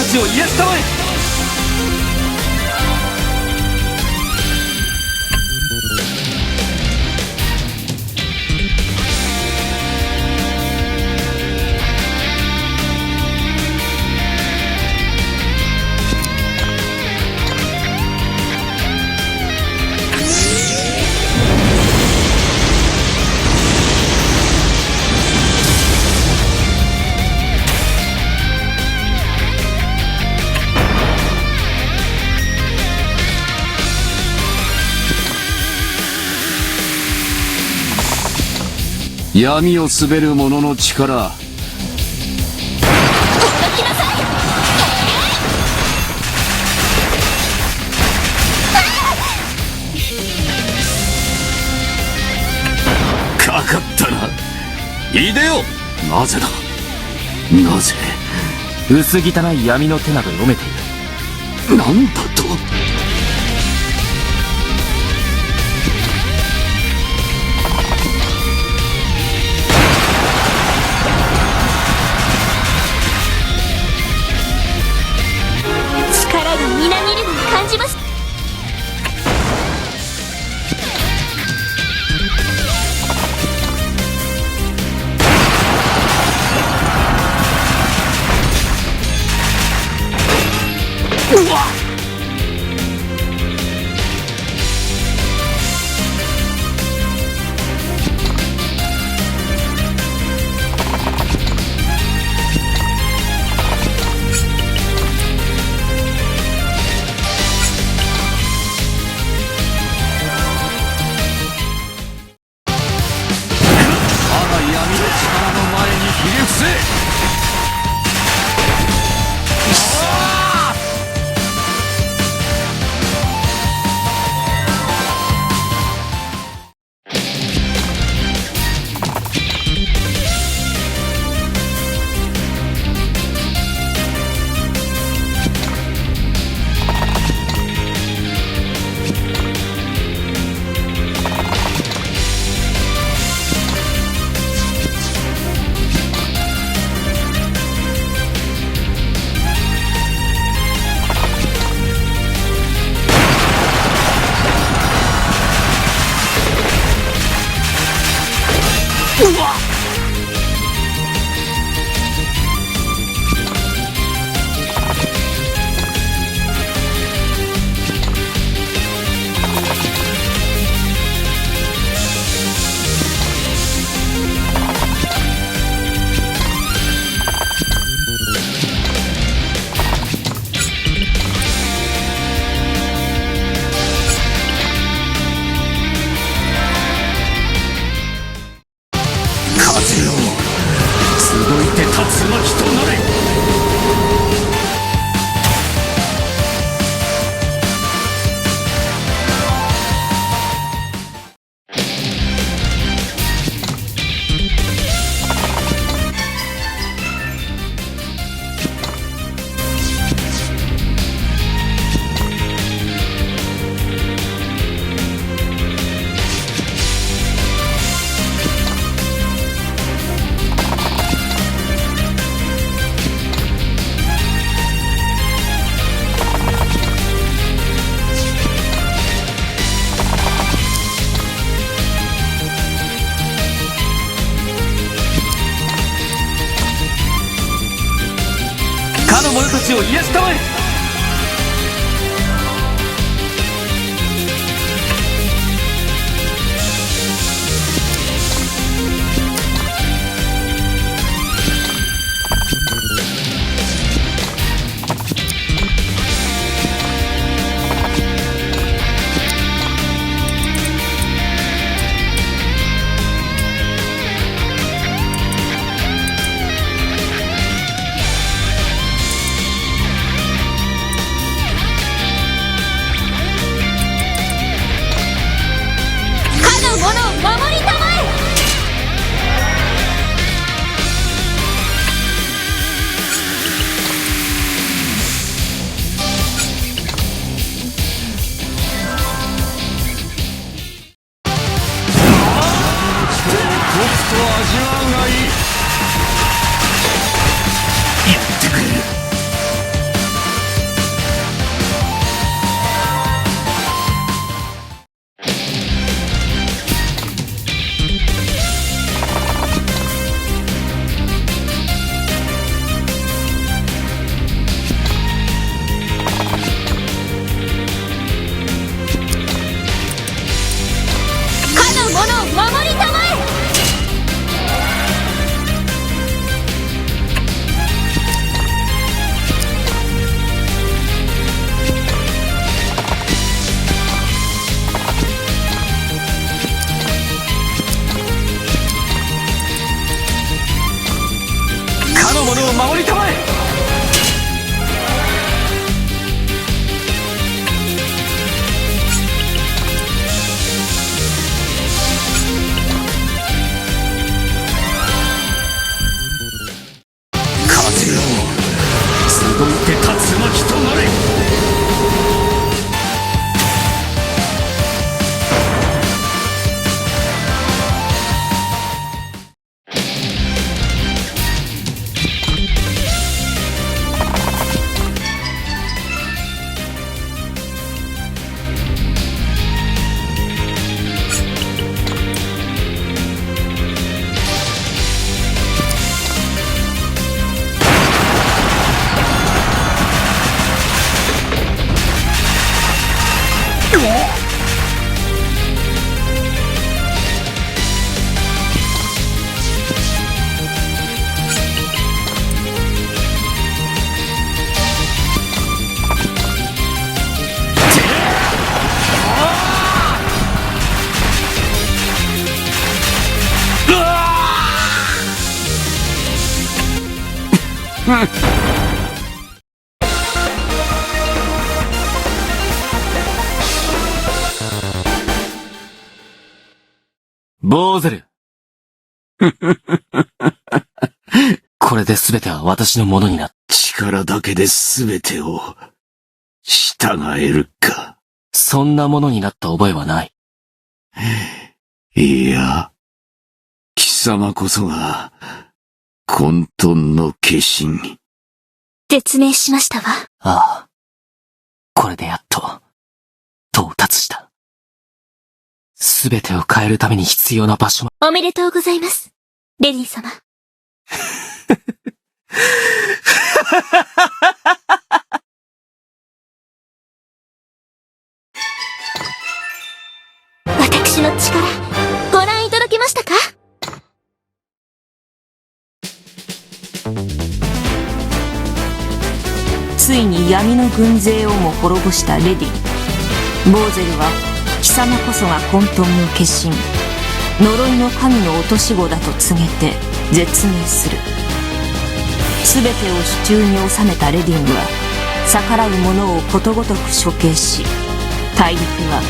ちを癒したまえ。闇を滑る者の力。かかったな。いでよ。なぜだ。なぜ。薄汚い闇の手など読めている。なんだと。かの者たちを癒したまえ。守りたまえ。風よ、集って竜巻となれ。ボーゼル。これで全ては私のものになった。力だけで全てを従えるか。そんなものになった覚えはない。いや、貴様こそが混沌の化身。絶命しましたわ。ああ。これでやっと、到達した。すべてを変えるために必要な場所おめでとうございます、レディ様。私の力、ご覧いただけましたか？ついに闇の軍勢をも滅ぼしたレディ。ボーゼルは貴様こそが混沌の化身、呪いの神の落とし子だと告げて絶命する。全てを手中に収めたレディンは逆らう者をことごとく処刑し、大陸は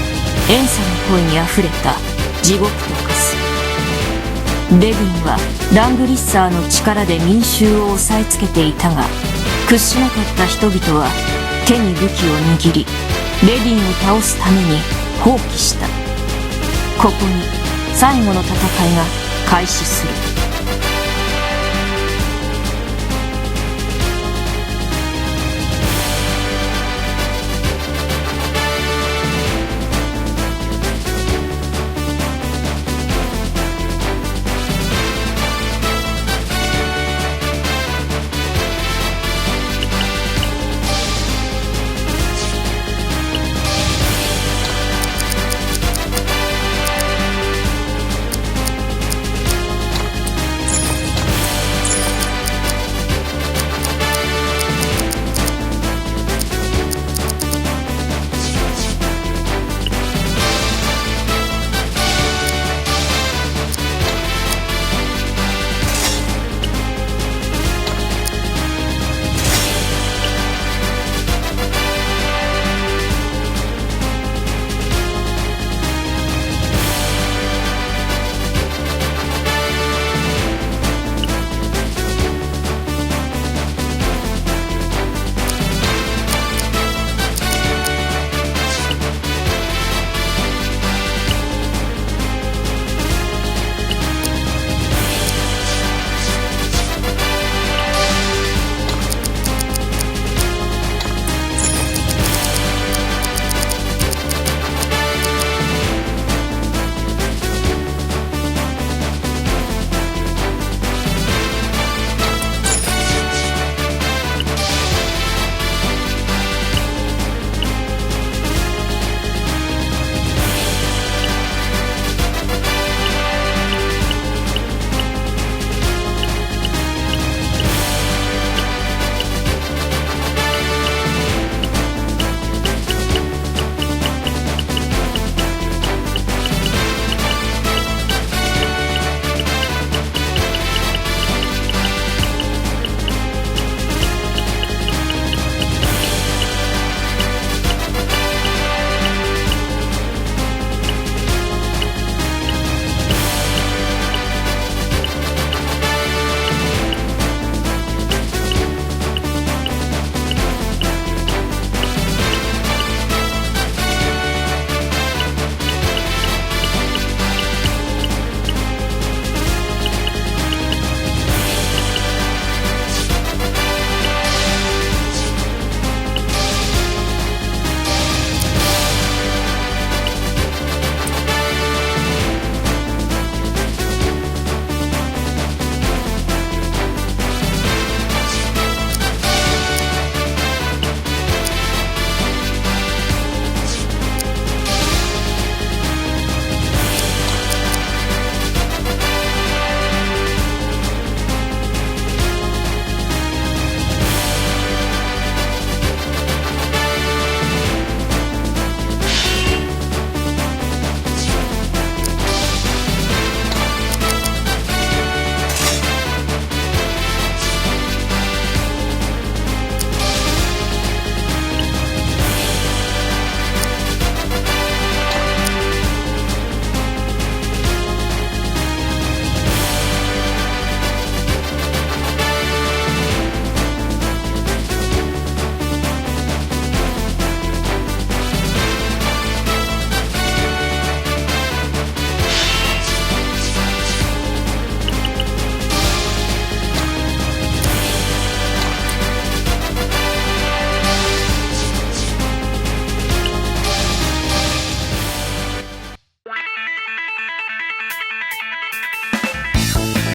怨嗟の声にあふれた地獄と化す。レディンはラングリッサーの力で民衆を押さえつけていたが、屈しなかった人々は手に武器を握り、レディンを倒すために放棄した。ここに最後の戦いが開始する。